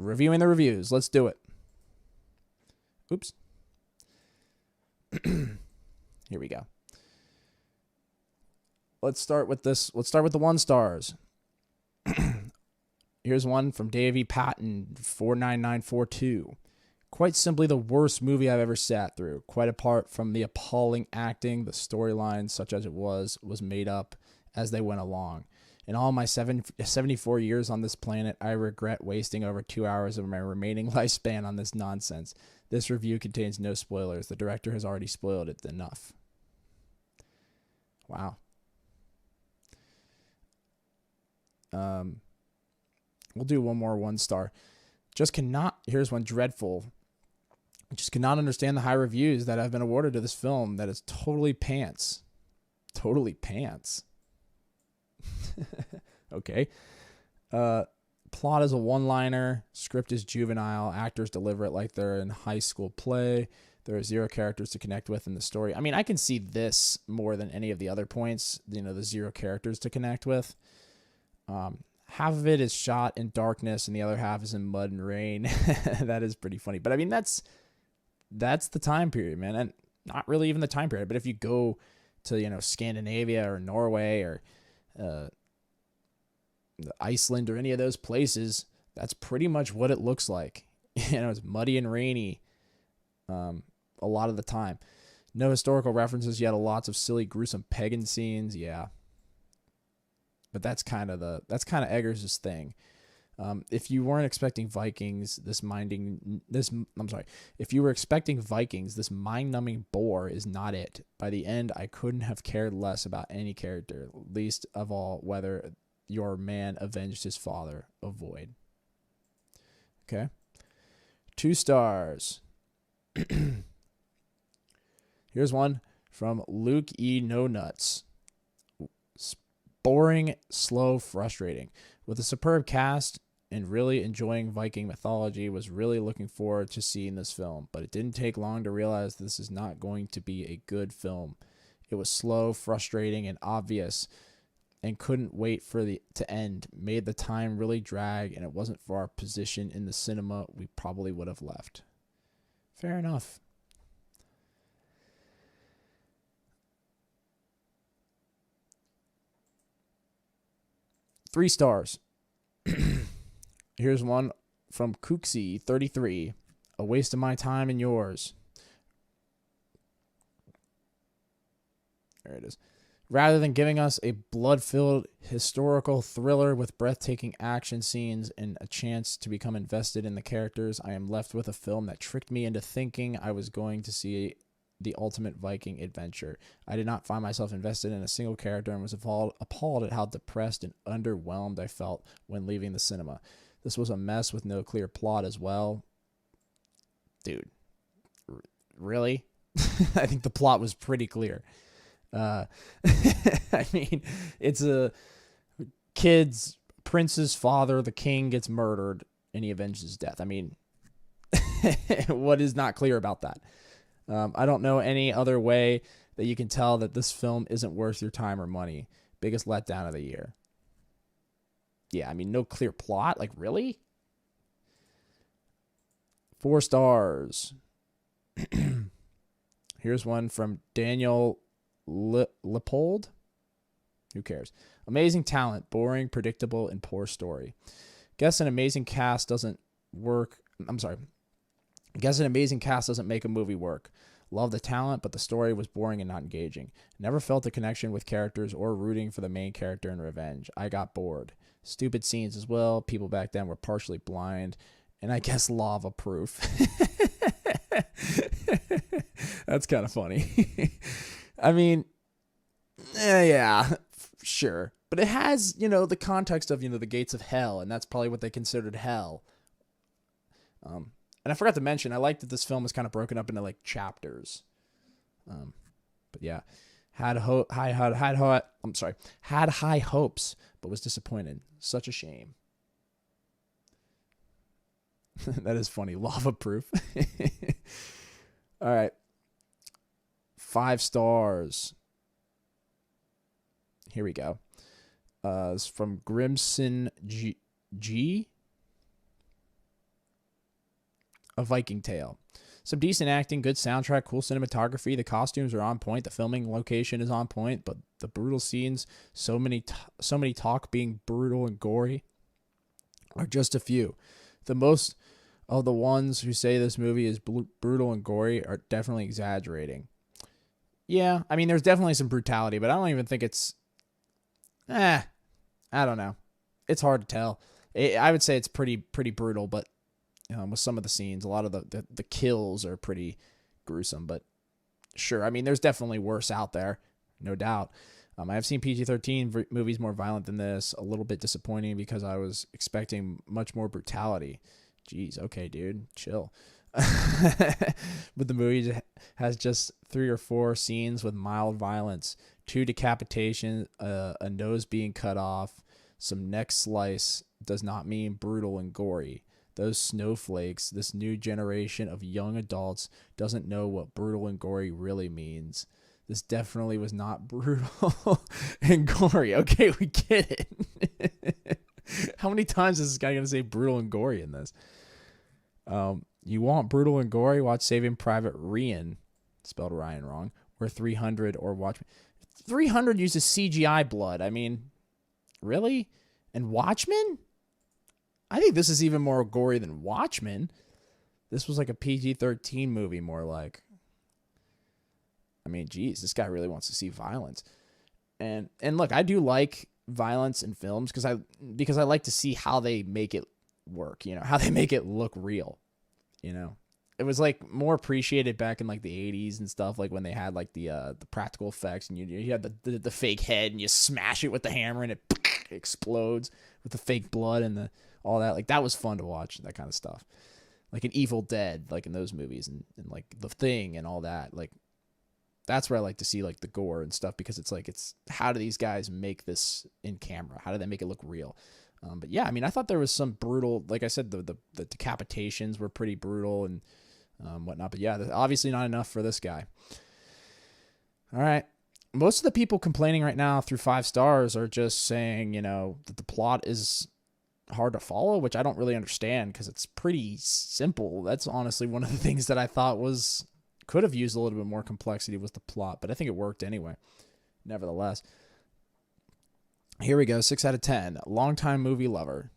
reviewing the reviews. Let's do it. Oops. Here we go. Let's start with this. Let's start with the 1 stars. Here's one from Davey Patton, 49942. Quite simply the worst movie I've ever sat through. Quite apart from the appalling acting, the storyline, such as it was made up as they went along. In all my 74 years on this planet, I regret wasting over 2 hours of my remaining lifespan on this nonsense. This review contains no spoilers. The director has already spoiled it enough. Wow. We'll do one more 1 star. Here's one dreadful. Just cannot understand the high reviews that have been awarded to this film. That is totally pants. Totally pants. Okay. Plot is a one-liner. Script is juvenile. Actors deliver it like they're in high school play. There are 0 characters to connect with in the story. I mean, I can see this more than any of the other points. The 0 characters to connect with. Half of it is shot in darkness and the other half is in mud and rain. That is pretty funny. But I mean, that's the time period, man. And not really even the time period, but if you go to, Scandinavia or Norway or Iceland or any of those places, that's pretty much what it looks like. It's muddy and rainy a lot of the time. No historical references yet. Lots of silly, gruesome pagan scenes. Yeah. But that's kind of Eggers' thing. If you weren't expecting Vikings, if you were expecting Vikings, this mind-numbing bore is not it. By the end, I couldn't have cared less about any character, least of all whether your man avenged his father. Avoid. Okay. 2 stars. Here's one from Luke E. No Nuts. Boring, slow, frustrating. With a superb cast and really enjoying Viking mythology, was really looking forward to seeing this film, but it didn't take long to realize this is not going to be a good film. It was slow, frustrating, and obvious, and couldn't wait for to end. Made the time really drag, and it wasn't for our position in the cinema, we probably would have left. Fair enough. Three stars. Here's one from Kooksy33. A waste of my time and yours. There it is. Rather than giving us a blood-filled historical thriller with breathtaking action scenes and a chance to become invested in the characters, I am left with a film that tricked me into thinking I was going to see the ultimate Viking adventure. I did not find myself invested in a single character and was appalled at how depressed and underwhelmed I felt when leaving the cinema. This was a mess with no clear plot as well. Dude, really? I think the plot was pretty clear. I mean, it's a kid's prince's father, the king, gets murdered, and he avenges his death. I mean, what is not clear about that? I don't know any other way that you can tell that this film isn't worth your time or money. Biggest letdown of the year. Yeah, I mean, no clear plot. Like, really? 4 stars. Here's one from Daniel Leopold. Who cares? Amazing talent, boring, predictable, and poor story. Guess an amazing cast doesn't work. Guess an amazing cast doesn't make a movie work. Love the talent, but the story was boring and not engaging. Never felt a connection with characters or rooting for the main character in revenge. I got bored. Stupid scenes as well. People back then were partially blind. And I guess lava proof. That's kind of funny. I mean, yeah, sure. But it has, the context of, the gates of hell. And that's probably what they considered hell. And I forgot to mention, I like that this film is kind of broken up into like chapters. But yeah, had high hopes, but was disappointed. Such a shame. That is funny. Lava proof. All right. 5 stars. Here we go. It's from Grimson G. A Viking Tale. Some decent acting, good soundtrack, cool cinematography. The costumes are on point. The filming location is on point, but the brutal scenes, so many talk being brutal and gory, are just a few. The most of the ones who say this movie is brutal and gory are definitely exaggerating. Yeah, I mean, there's definitely some brutality, but I don't even think it's. I don't know. It's hard to tell. I would say it's pretty brutal, but with some of the scenes, a lot of the kills are pretty gruesome. But sure, I mean, there's definitely worse out there, no doubt. I have seen PG-13 movies more violent than this. A little bit disappointing because I was expecting much more brutality. Jeez, okay, dude, chill. But the movie has just 3 or 4 scenes with mild violence, 2 decapitations, a nose being cut off, some neck slice. Does not mean brutal and gory. Those snowflakes, this new generation of young adults, doesn't know what brutal and gory really means. This definitely was not brutal and gory. Okay, we get it. How many times is this guy going to say brutal and gory in this? You want brutal and gory? Watch Saving Private Ryan, spelled Ryan wrong, or 300, or Watchmen. 300 uses CGI blood. I mean, really? And Watchmen? I think this is even more gory than Watchmen. This was like a PG-13 movie, more like. I mean, geez, this guy really wants to see violence. And look, I do like violence in films because I like to see how they make it work, how they make it look real. It was like more appreciated back in like the 80s and stuff, like when they had like the practical effects and you had the fake head and you smash it with the hammer and it explodes with the fake blood and all that. Like, that was fun to watch, that kind of stuff. Like an Evil Dead, like in those movies, and like The Thing and all that. Like, that's where I like to see like the gore and stuff, because it's how do these guys make this in camera? How do they make it look real? But yeah, I mean, I thought there was some brutal, like I said, the decapitations were pretty brutal and whatnot. But yeah, obviously not enough for this guy. All right. Most of the people complaining right now through 5 stars are just saying, that the plot is hard to follow, which I don't really understand because it's pretty simple. That's honestly one of the things that I thought could have used a little bit more complexity was the plot, but I think it worked anyway. Nevertheless. Here we go, 6 out of 10. Longtime movie lover.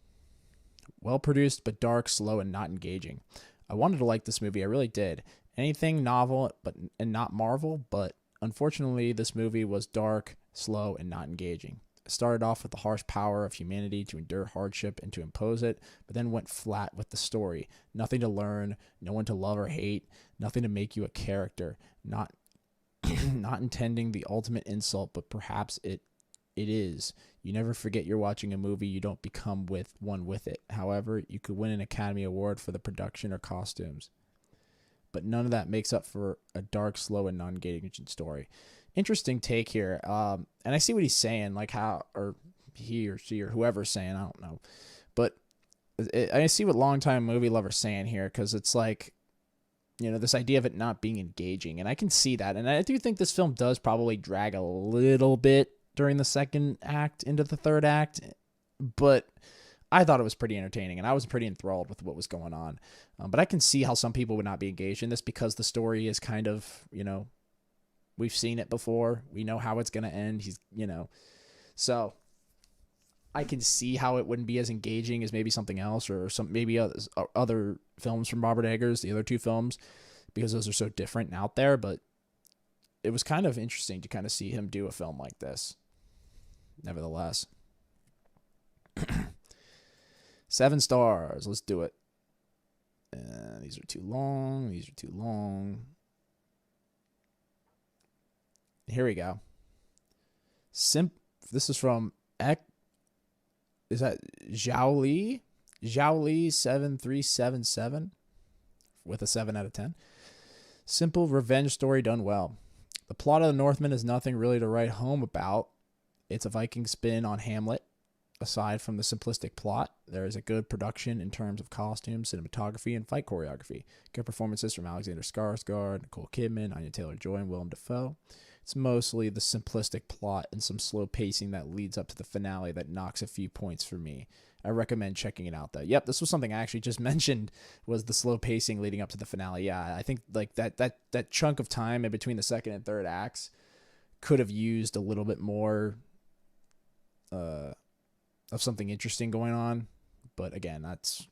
Well produced, but dark, slow, and not engaging. I wanted to like this movie. I really did. Anything novel, and not Marvel, but unfortunately, this movie was dark, slow, and not engaging. It started off with the harsh power of humanity to endure hardship and to impose it, but then went flat with the story. Nothing to learn, no one to love or hate, nothing to make you a character. Not intending the ultimate insult, but perhaps it is. You never forget you're watching a movie. You don't become one with it. However, you could win an Academy Award for the production or costumes. But none of that makes up for a dark, slow, and non-engaging story. Interesting take here. And I see what he's saying, like how, or he or she or whoever's saying, I don't know. But I see what longtime movie lover's saying here, because it's like, this idea of it not being engaging. And I can see that. And I do think this film does probably drag a little bit during the second act into the third act, but I thought it was pretty entertaining, and I was pretty enthralled with what was going on. But I can see how some people would not be engaged in this because the story is kind of, we've seen it before. We know how it's going to end. So I can see how it wouldn't be as engaging as maybe something else or maybe other films from Robert Eggers, the other 2 films, because those are so different and out there. But it was kind of interesting to kind of see him do a film like this. Nevertheless. 7 stars. Let's do it. These are too long. Here we go. This is from is that Zhao Li? Zhao Li 7377 with a 7 out of 10. Simple revenge story done well. The plot of The Northman is nothing really to write home about. It's a Viking spin on Hamlet. Aside from the simplistic plot, there is a good production in terms of costumes, cinematography, and fight choreography. Good performances from Alexander Skarsgård, Nicole Kidman, Anya Taylor-Joy, and Willem Dafoe. It's mostly the simplistic plot and some slow pacing that leads up to the finale that knocks a few points for me. I recommend checking it out though. Yep, this was something I actually just mentioned, was the slow pacing leading up to the finale. Yeah, I think like that chunk of time in between the second and third acts could have used a little bit more of something interesting going on. But again, that's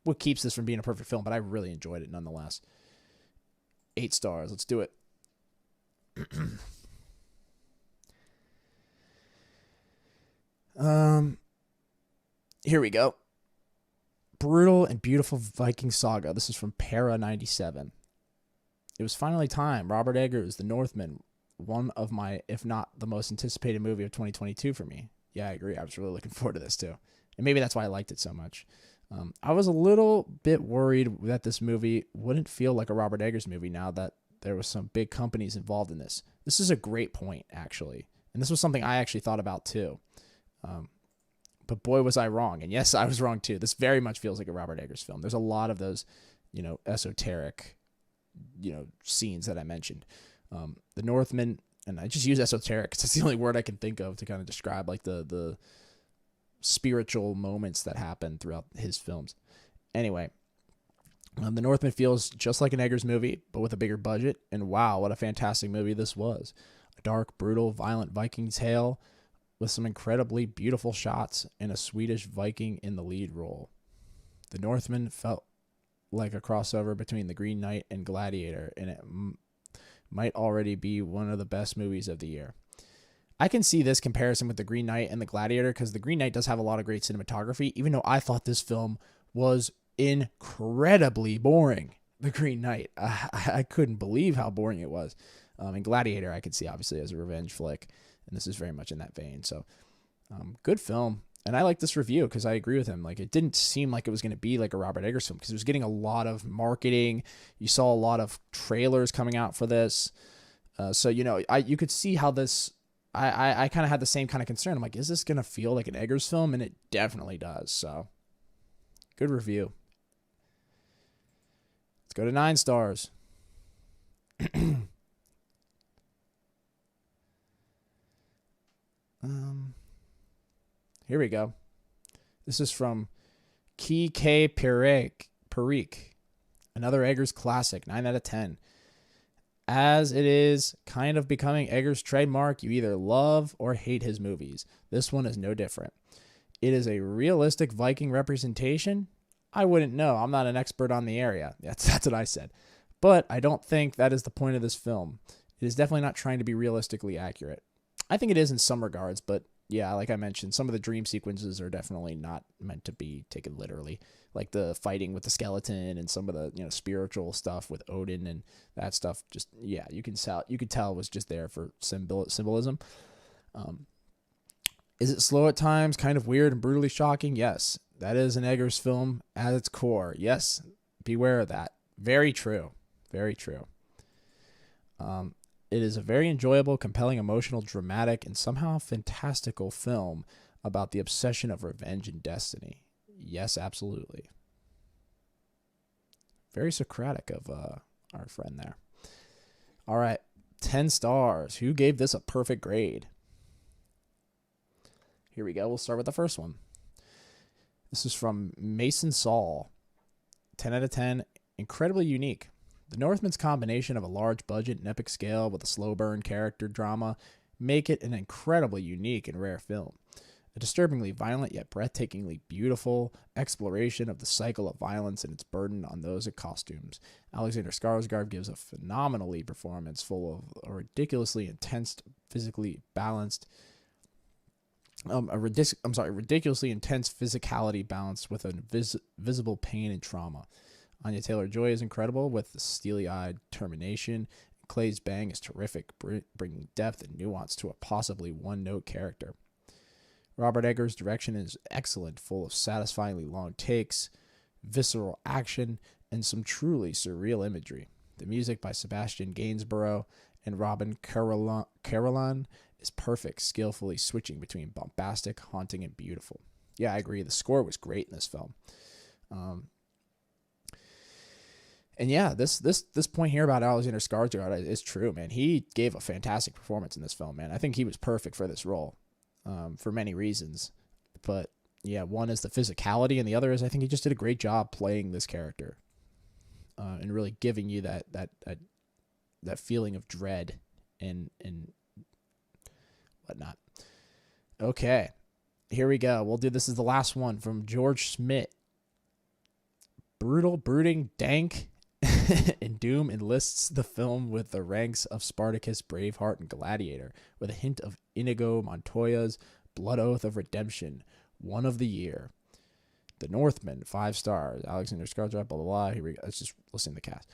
what keeps this from being a perfect film, but I really enjoyed it nonetheless. 8 stars. Let's do it. Here we go. Brutal and beautiful Viking saga. This is from Para97. It was finally time. Robert Eggers, The Northman, one of my, if not the most anticipated movie of 2022 for me. Yeah, I agree. I was really looking forward to this too. And maybe that's why I liked it so much. I was a little bit worried that this movie wouldn't feel like a Robert Eggers movie now that there was some big companies involved in this. This is a great point, actually. And this was something I actually thought about too. But boy, was I wrong. And yes, I was wrong too. This very much feels like a Robert Eggers film. There's a lot of those, esoteric, scenes that I mentioned. The Northman, and I just use esoteric because it's the only word I can think of to kind of describe like the spiritual moments that happen throughout his films. Anyway, The Northman feels just like an Eggers movie, but with a bigger budget. And wow, what a fantastic movie this was. A dark, brutal, violent Viking tale with some incredibly beautiful shots and a Swedish Viking in the lead role. The Northman felt like a crossover between The Green Knight and Gladiator, and it might already be one of the best movies of the year. I can see this comparison with The Green Knight and The Gladiator because The Green Knight does have a lot of great cinematography, even though I thought this film was incredibly boring. The Green Knight, I couldn't believe how boring it was. And Gladiator, I could see obviously as a revenge flick, and this is very much in that vein. So, good film. And I like this review because I agree with him. Like, it didn't seem like it was going to be like a Robert Eggers film because it was getting a lot of marketing. You saw a lot of trailers coming out for this. So, you could see how this, I kind of had the same kind of concern. I'm like, is this going to feel like an Eggers film? And it definitely does. So, good review. Let's go to 9 stars. Here we go. This is from Key K. Parikh. Another Eggers classic, 9 out of 10. As it is kind of becoming Eggers' trademark, you either love or hate his movies. This one is no different. It is a realistic Viking representation. I wouldn't know. I'm not an expert on the area. That's what I said. But I don't think that is the point of this film. It is definitely not trying to be realistically accurate. I think it is in some regards, but yeah, like I mentioned, some of the dream sequences are definitely not meant to be taken literally. Like the fighting with the skeleton and some of the spiritual stuff with Odin and that stuff. Just you could tell it was just there for symbolism. Is it slow at times, kind of weird and brutally shocking? Yes, that is an Eggers film at its core. Yes, beware of that. Very true. Very true. It is a very enjoyable, compelling, emotional, dramatic, and somehow fantastical film about the obsession of revenge and destiny. Yes, absolutely. Very Socratic of our friend there. All right, 10 stars. Who gave this a perfect grade? Here we go. We'll start with the first one. This is from Mason Saul. 10 out of 10. Incredibly unique. The Northman's combination of a large budget and epic scale with a slow burn character drama make it an incredibly unique and rare film. A disturbingly violent yet breathtakingly beautiful exploration of the cycle of violence and its burden on those in costumes. Alexander Skarsgård gives a phenomenal lead performance full of a ridiculously intense, physically balanced ridiculously intense physicality balanced with a visible pain and trauma. Anya Taylor-Joy is incredible with the steely-eyed determination. Claes Bang is terrific, bringing depth and nuance to a possibly one-note character. Robert Eggers' direction is excellent, full of satisfyingly long takes, visceral action, and some truly surreal imagery. The music by Sebastian Gainsborough and Robin Carolan is perfect, skillfully switching between bombastic, haunting, and beautiful. Yeah, I agree. The score was great in this film. And yeah, this point here about Alexander Skarsgård is true, man. He gave a fantastic performance in this film, man. I think he was perfect for this role, for many reasons. But yeah, one is the physicality, and the other is I think he just did a great job playing this character, and really giving you that feeling of dread and whatnot. Okay, here we go. We'll do this as the last one from George Schmidt. Brutal, brooding, dank, and Doom enlists the film with the ranks of Spartacus, Braveheart, and Gladiator, with a hint of Inigo Montoya's Blood Oath of Redemption, one of the year. The Northman, 5 stars. Alexander Skarsgård, blah, blah, blah. Here we go. Let's just listen to the cast.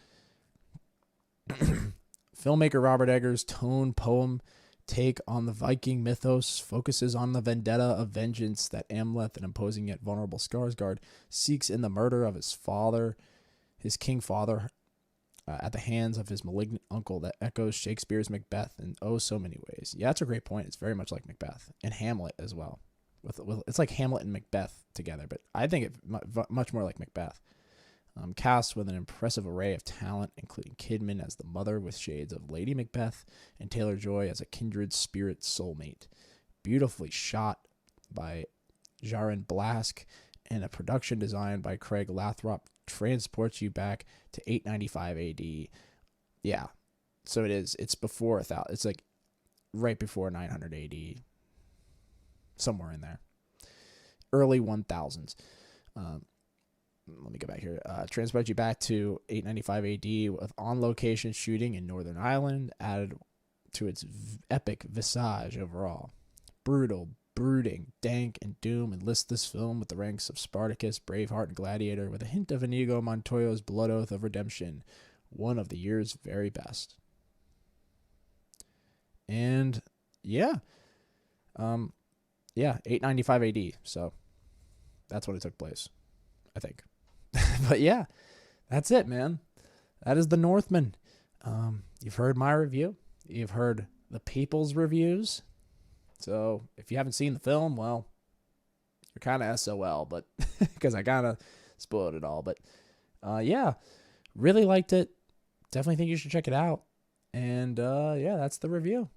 Filmmaker Robert Eggers' tone poem take on the Viking mythos focuses on the vendetta of vengeance that Amleth, an imposing yet vulnerable Skarsgård, seeks in the murder of his father, his king father, at the hands of his malignant uncle that echoes Shakespeare's Macbeth in oh so many ways. Yeah, that's a great point. It's very much like Macbeth, and Hamlet as well. It's like Hamlet and Macbeth together, but I think it much more like Macbeth. Cast with an impressive array of talent, including Kidman as the mother with shades of Lady Macbeth, and Taylor-Joy as a kindred spirit soulmate. Beautifully shot by Jaron Blask, and a production design by Craig Lathrop transports you back to 895 AD. Yeah, so it is. It's before 1,000. It's like right before 900 AD, somewhere in there. Early 1000s. Let me go back here. Transport you back to 895 AD with on-location shooting in Northern Ireland, added to its epic visage overall. Brutal, brooding, dank, and Doom enlist this film with the ranks of Spartacus, Braveheart, and Gladiator, with a hint of Inigo Montoya's Blood Oath of Redemption, one of the year's very best. And yeah, 895 AD. So that's when it took place, I think. But yeah, that's it, man. That is The Northman. You've heard my review. You've heard the people's reviews. So if you haven't seen the film, well, you're kind of SOL, but because I kind of spoiled it all. But yeah, really liked it. Definitely think you should check it out. And yeah, that's the review.